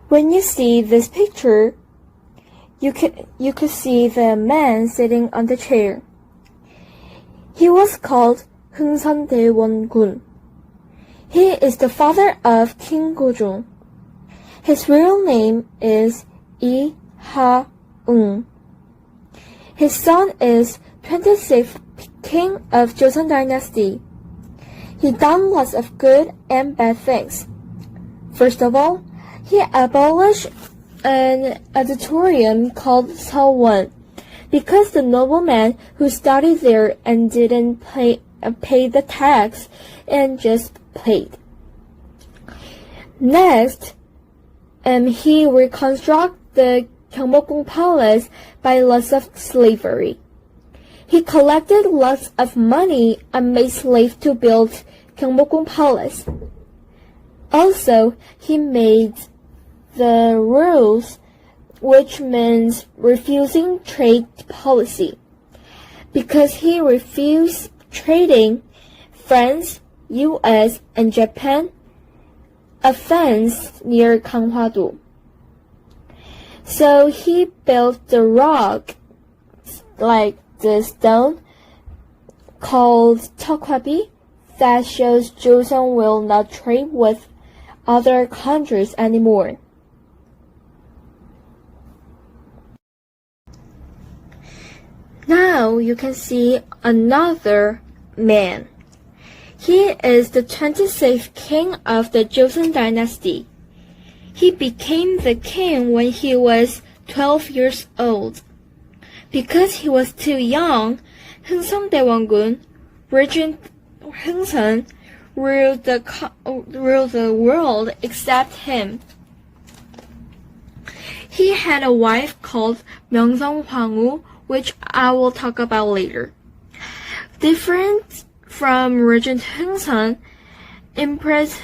When you see this picture, you could see the man sitting on the chair. He was called 흥선대원군. He is the father of King Gojong. His real name is Lee Ha-eung. His son is 26th king of Joseon dynasty. He done lots of good and bad things. First of all, he abolished an auditorium called Seowon because the nobleman who studied there and didn't pay the tax and just paid. Next, he reconstructed the Gyeongbokgung Palace by lots of slavery. He collected lots of money and made slaves to build Gyeongbokgung Palace. Also, he made the rules, which means refusing trade policy. Because he refused trading, France, US, and Japan offense near Ganghwa-do. So he built the rock, like the stone, called Tokwabi, that shows Joseon will not trade with other countries anymore. Now you can see another man. He is the 26th king of the Joseon dynasty. He became the king when he was 12 years old. Because he was too young, 흥선대원군, Regent Hungsun, ruled the world except him. He had a wife called Myeongseong Hwangwoo, which I will talk about later. Different from Regent Hungsun, Empress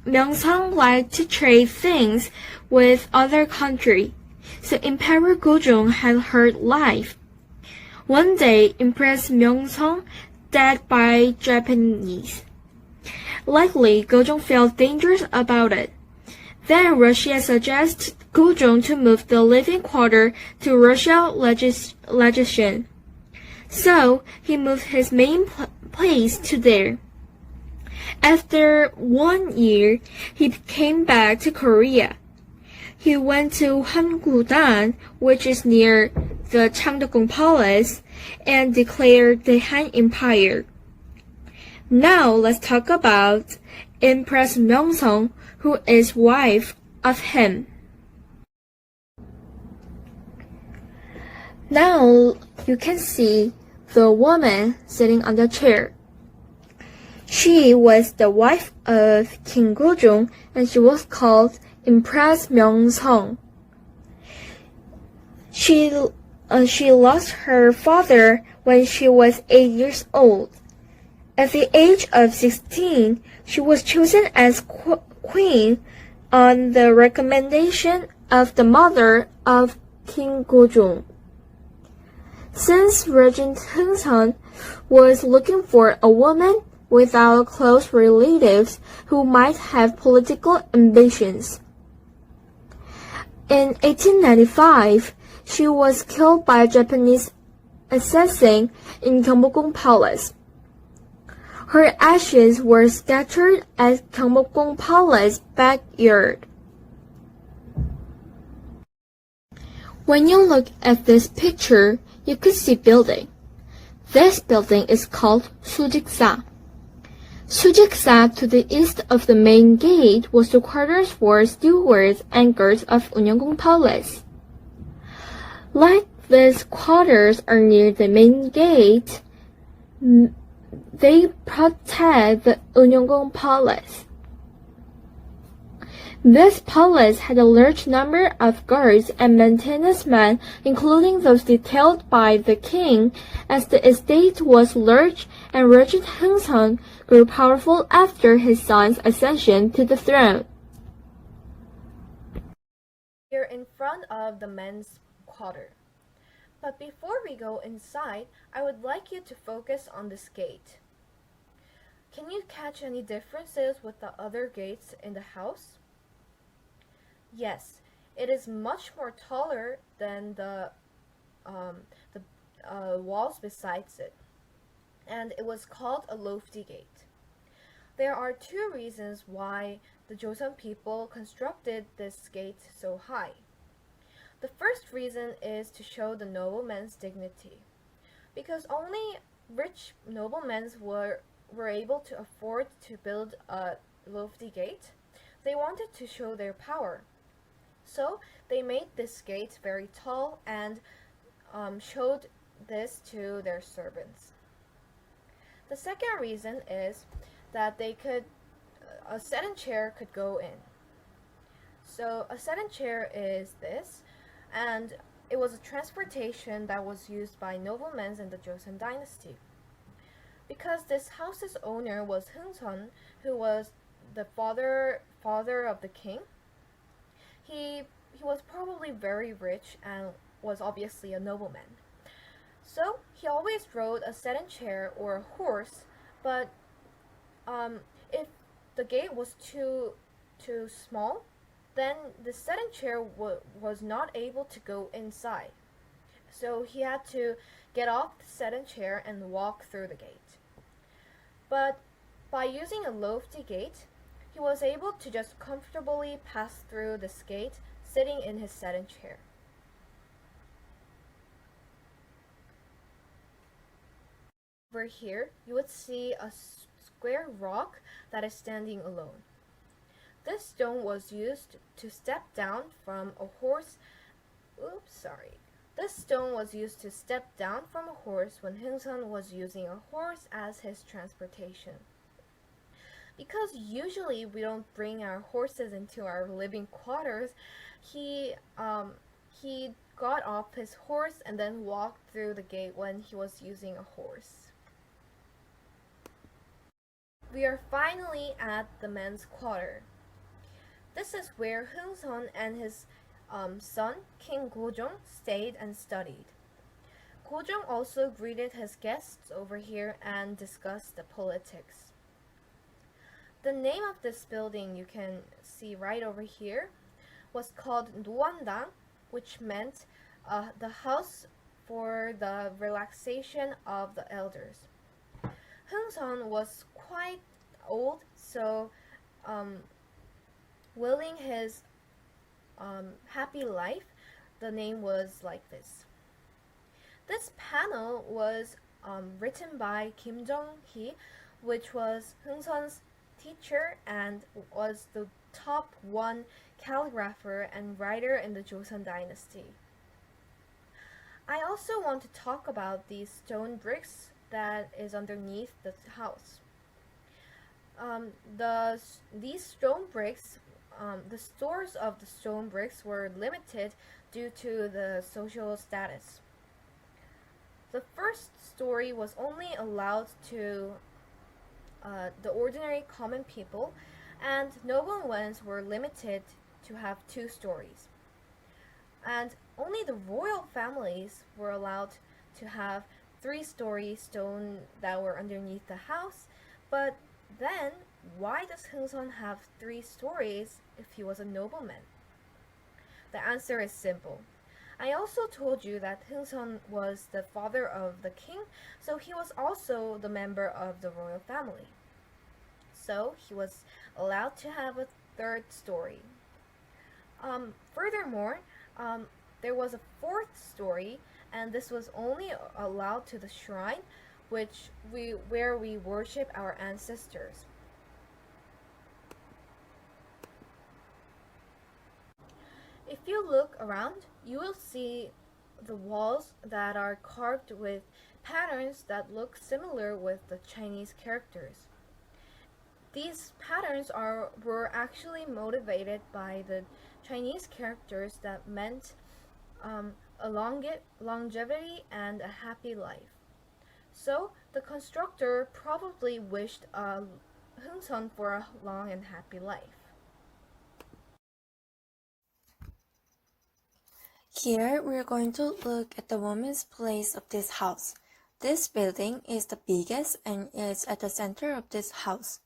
Myeongseong liked to trade things with other countries, so Emperor Gojong had her life. One day, Empress Myeongseong died by Japanese. Likely, Gojong felt dangerous about it. Then Russia suggested Gojong to move the living quarter to Russia legislation. So, he moved his main place to there. After 1 year, he came back to Korea. He went to Hangudan, which is near the Changdeokgung Palace, and declared the Han Empire. Now let's talk about Empress Myeongseong, who is wife of him. Now you can see the woman sitting on the chair. She was the wife of King Gojong, and she was called Empress Myeongseong. She lost her father when she was 8 years old. At the age of 16, she was chosen as queen on the recommendation of the mother of King Gojong. Since Regent Hungsun was looking for a woman without close relatives who might have political ambitions. In 1895, she was killed by a Japanese assassin in Gyeongbokgung Palace. Her ashes were scattered at Gyeongbokgung Palace backyard. When you look at this picture, you could see building. This building is called Sujiksa. Sujiksa to the east of the main gate was the quarters for stewards and guards of Unyeonggung Palace. Like these quarters are near the main gate, they protect the Unyeonggung Palace. This palace had a large number of guards and maintenance men, including those detailed by the king, as the estate was large and Regent Hungsun grew powerful after his son's ascension to the throne. We're in front of the men's quarter. But before we go inside, I would like you to focus on this gate. Can you catch any differences with the other gates in the house? Yes, it is much more taller than the walls besides it, and it was called a lofty gate. There are two reasons why the Joseon people constructed this gate so high. The first reason is to show the nobleman's dignity, because only rich noblemen were able to afford to build a lofty gate. They wanted to show their power. So they made this gate very tall and showed this to their servants. The second reason is that a sedan chair could go in. So a sedan chair is this, and it was a transportation that was used by noblemen in the Joseon dynasty. Because this house's owner was Hungsun, who was the father of the king, he was probably very rich and was obviously a nobleman. So he always rode a sedan chair or a horse, but if the gate was too small, then the sedan chair was not able to go inside. So he had to get off the sedan chair and walk through the gate. But by using a lofty gate, he was able to just comfortably pass through this gate sitting in his sedan chair. Over here, you would see a square rock that is standing alone. This stone was used to step down from a horse. This stone was used to step down from a horse when Hungsun was using a horse as his transportation. Because usually we don't bring our horses into our living quarters, he got off his horse and then walked through the gate when he was using a horse. We are finally at the men's quarter. This is where Hungsun and his son, King Gojong, stayed and studied. Gojong also greeted his guests over here and discussed the politics. The name of this building you can see right over here was called Noandang, which meant the house for the relaxation of the elders. Hungsun was quite old, so willing his happy life, the name was like this. This panel was written by Kim Jong-hee, which was Hungsun's teacher and was the top one calligrapher and writer in the Joseon dynasty. I also want to talk about these stone bricks that is underneath the house. These stone bricks, the stores of the stone bricks were limited due to the social status. The first story was only allowed to the ordinary common people, and noble ones were limited to have 2 stories. And only the royal families were allowed to have 3-story stone that were underneath the house. But then, why does Hungsun have 3 stories if he was a nobleman? The answer is simple. I also told you that Hungsun was the father of the king, so he was also the member of the royal family. So he was allowed to have a 3rd story. Furthermore, there was a 4th story, and this was only allowed to the shrine, where we worship our ancestors. If you look around, you will see the walls that are carved with patterns that look similar with the Chinese characters. These patterns were actually motivated by the Chinese characters that meant longevity and a happy life. So the constructor probably wished Hungsun for a long and happy life. Here we're going to look at the woman's place of this house. This building is the biggest and is at the center of this house.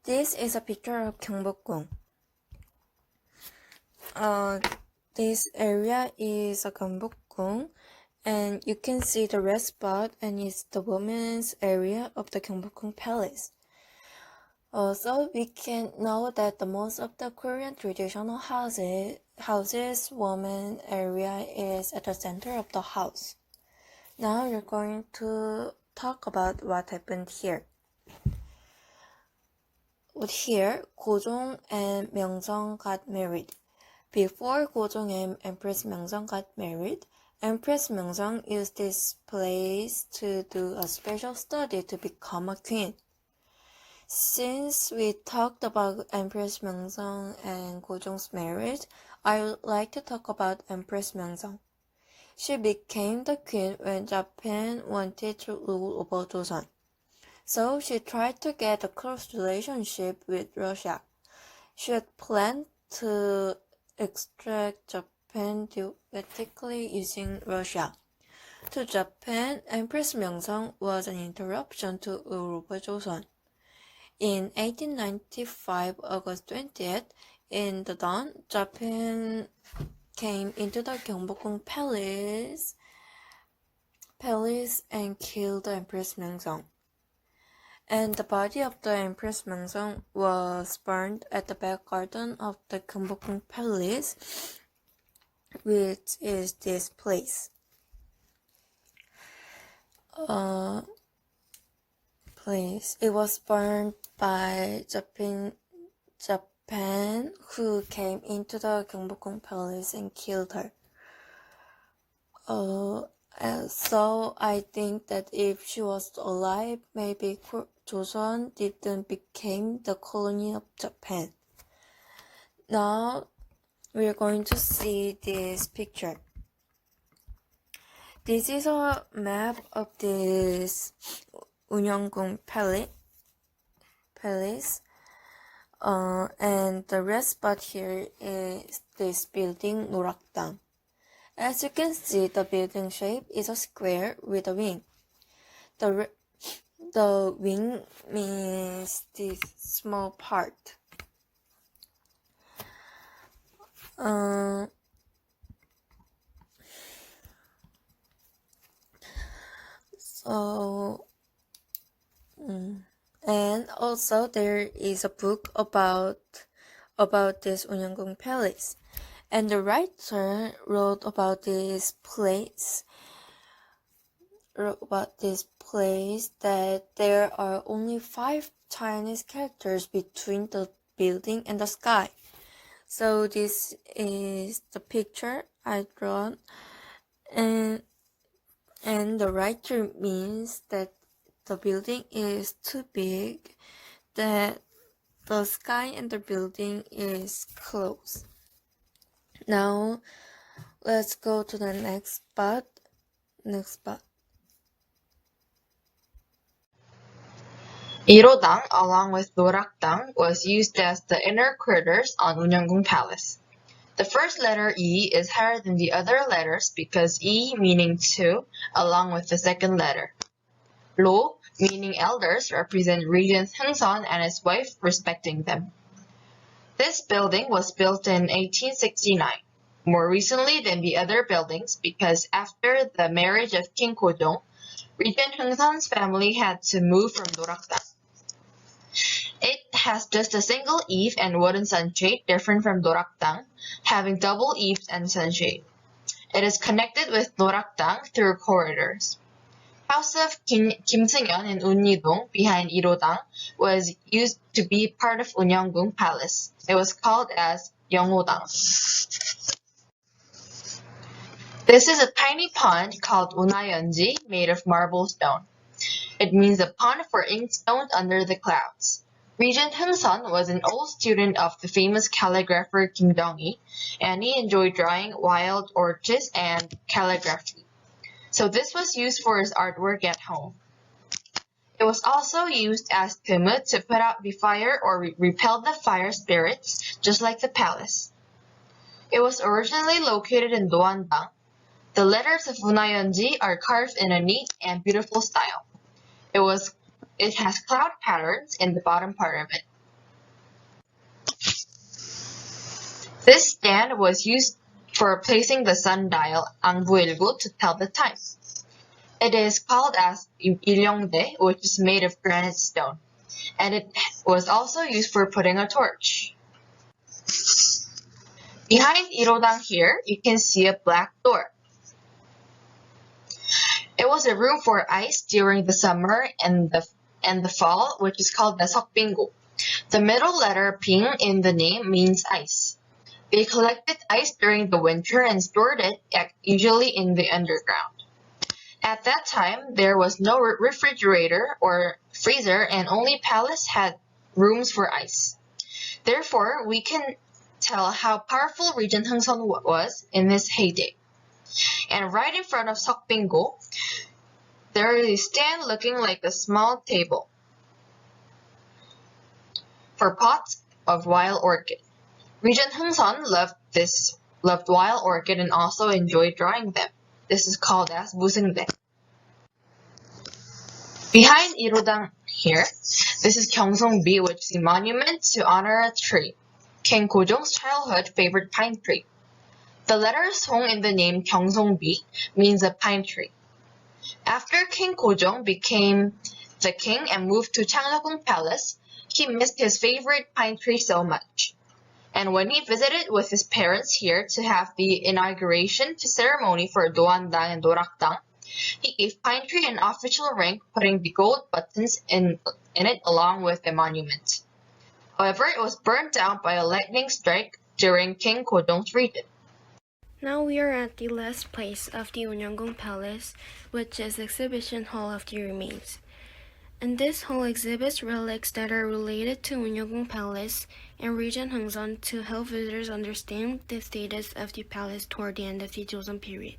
This is a picture of Gyeongbokgung. This area is a Gyeongbokgung, and you can see the red spot, and it's the women's area of the Gyeongbokgung Palace. Also, we can know that the most of the Korean traditional houses woman area is at the center of the house. Now we're going to talk about what happened here. Here, Gojong and Myeongseong got married. Before Gojong and Empress Myeongseong got married, Empress Myeongseong used this place to do a special study to become a queen. Since we talked about Empress Myeongseong and Gojong's marriage, I would like to talk about Empress Myeongseong. She became the queen when Japan wanted to rule over Joseon. So she tried to get a close relationship with Russia. She had planned to extract Japan diplomatically using Russia. To Japan, Empress Myeongseong was an interruption to rule over Joseon. In 1895, August 20th, in the dawn, Japan came into the Gyeongbokgung Palace and killed the Empress Myeongseong. And the body of the Empress Myeongseong was burned at the back garden of the Gyeongbokgung Palace, which is this place. It was burned by Japan, who came into the Gyeongbokgung Palace and killed her. So I think that if she was alive, maybe Joseon didn't become the colony of Japan. Now we're going to see this picture. This is a map of this Unyeonggung Palace. And the red spot here is this building, Norakdang. As you can see, the building shape is a square with a wing. The wing means this small part. And also there is a book about this Unyeonggung Palace. And the writer wrote about this place that there are only 5 Chinese characters between the building and the sky. So this is the picture I drawn, and the writer means that the building is too big, that the sky and the building is close. Now, let's go to the next spot. Irodang, along with Norakdang, was used as the inner quarters on Unyeonggung Palace. The first letter E is higher than the other letters because E meaning 2, along with the second letter. Lo, meaning elders, represent Regent Hongseon and his wife, respecting them. This building was built in 1869, more recently than the other buildings because after the marriage of King Gojong, Regent Hongseon's family had to move from Norakdang. It has just a single eave and wooden sunshade, different from Norakdang, having double eaves and sunshade. It is connected with Norakdang through corridors. House of Kim Seung-yeon in Unnidong, behind Irodang, was used to be part of Unyeonggung Palace. It was called as Yeonghodang. This is a tiny pond called Unayeonji, made of marble stone. It means a pond for ink stones under the clouds. Regent Hongseon was an old student of the famous calligrapher Kim Dong-i, and he enjoyed drawing wild orchids and calligraphy. So this was used for his artwork at home. It was also used as kumut to put out the fire or repel the fire spirits, just like the palace. It was originally located in Doandang. The letters of Unayeonji are carved in a neat and beautiful style. It has cloud patterns in the bottom part of it. This stand one was used for placing the sundial angbuilgu to tell the time. It is called as ilyongdae, which is made of granite stone, and it was also used for putting a torch. Behind Irodang here, you can see a black door. It was a room for ice during the summer and the fall, which is called the Sokbingu. The middle letter ping in the name means ice. They collected ice during the winter and stored it, usually in the underground. At that time, there was no refrigerator or freezer, and only palace had rooms for ice. Therefore, we can tell how powerful Regent Hengseon was in his heyday. And right in front of Sokbingo, there is a stand looking like a small table for pots of wild orchid. Regent Hengseon loved wild orchid and also enjoyed drawing them. This is called as 무승대. Behind Irodang here, this is Gyeongsongbi, which is a monument to honor a tree, King Gojong's childhood favorite pine tree. The letter Song in the name Gyeongsongbi means a pine tree. After King Gojong became the king and moved to Changnyeokgung Palace, he missed his favorite pine tree so much. And when he visited with his parents here to have the inauguration ceremony for Doandang and Dorakdang, he gave Pine Tree an official rank, putting the gold buttons in it along with the monument. However, it was burned down by a lightning strike during King Gojong's reign. Now we are at the last place of the Unyeonggung Palace, which is the exhibition hall of the remains. And this hall exhibits relics that are related to Unyeonggung Palace and Regent Hengseon to help visitors understand the status of the palace toward the end of the Joseon period.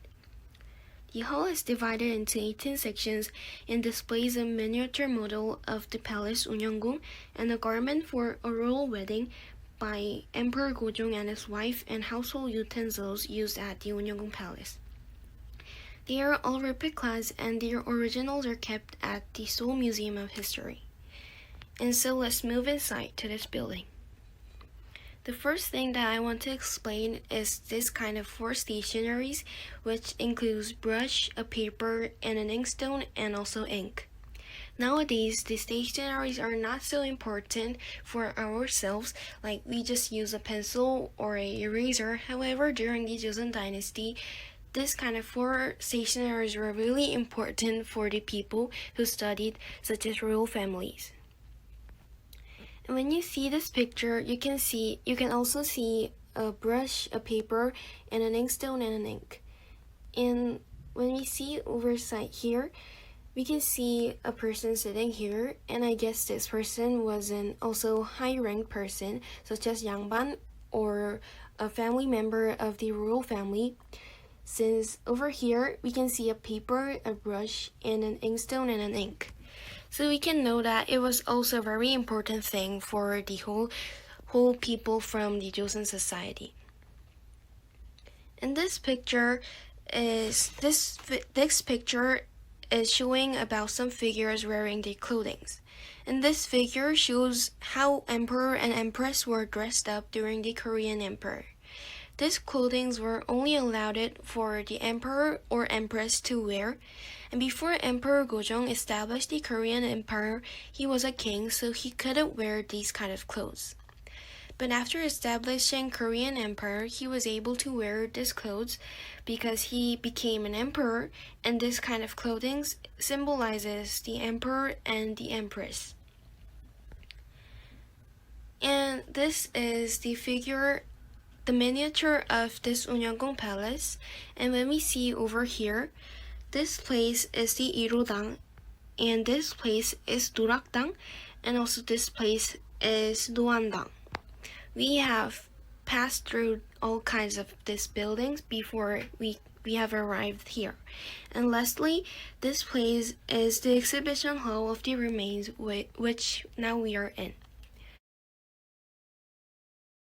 The hall is divided into 18 sections and displays a miniature model of the palace Unyeonggung and a garment for a royal wedding by Emperor Gojong and his wife and household utensils used at the Unyeonggung Palace. They are all replicas and their originals are kept at the Seoul Museum of History. And so let's move inside to this building. The first thing that I want to explain is this kind of 4 stationaries, which includes brush, a paper, and an inkstone, and also ink. Nowadays, the stationaries are not so important for ourselves, like we just use a pencil or a eraser. However, during the Joseon Dynasty, this kind of 4 stationaries were really important for the people who studied, such as royal families. And when you see this picture, you can also see a brush, a paper, and an inkstone and an ink. And when we see oversight here, we can see a person sitting here, and I guess this person was an also high-ranked person, such as Yangban or a family member of the royal family. Since over here, we can see a paper, a brush, and an inkstone and an ink. So we can know that it was also a very important thing for the whole people from the Joseon society. And this picture is showing about some figures wearing their clothing. And this figure shows how emperor and empress were dressed up during the Korean Empire. These clothing were only allowed for the emperor or empress to wear, and before Emperor Gojong established the Korean Empire, he was a king, so he couldn't wear these kind of clothes. But after establishing Korean Empire, he was able to wear these clothes because he became an emperor, and this kind of clothing symbolizes the emperor and the empress. And this is the figure, the miniature of this Unyeonggung Palace. And when we see over here, this place is the Irodang, and this place is Dorakdang, and also this place is Doandang. We have passed through all kinds of these buildings before we have arrived here. And lastly, this place is the exhibition hall of the remains which now we are in.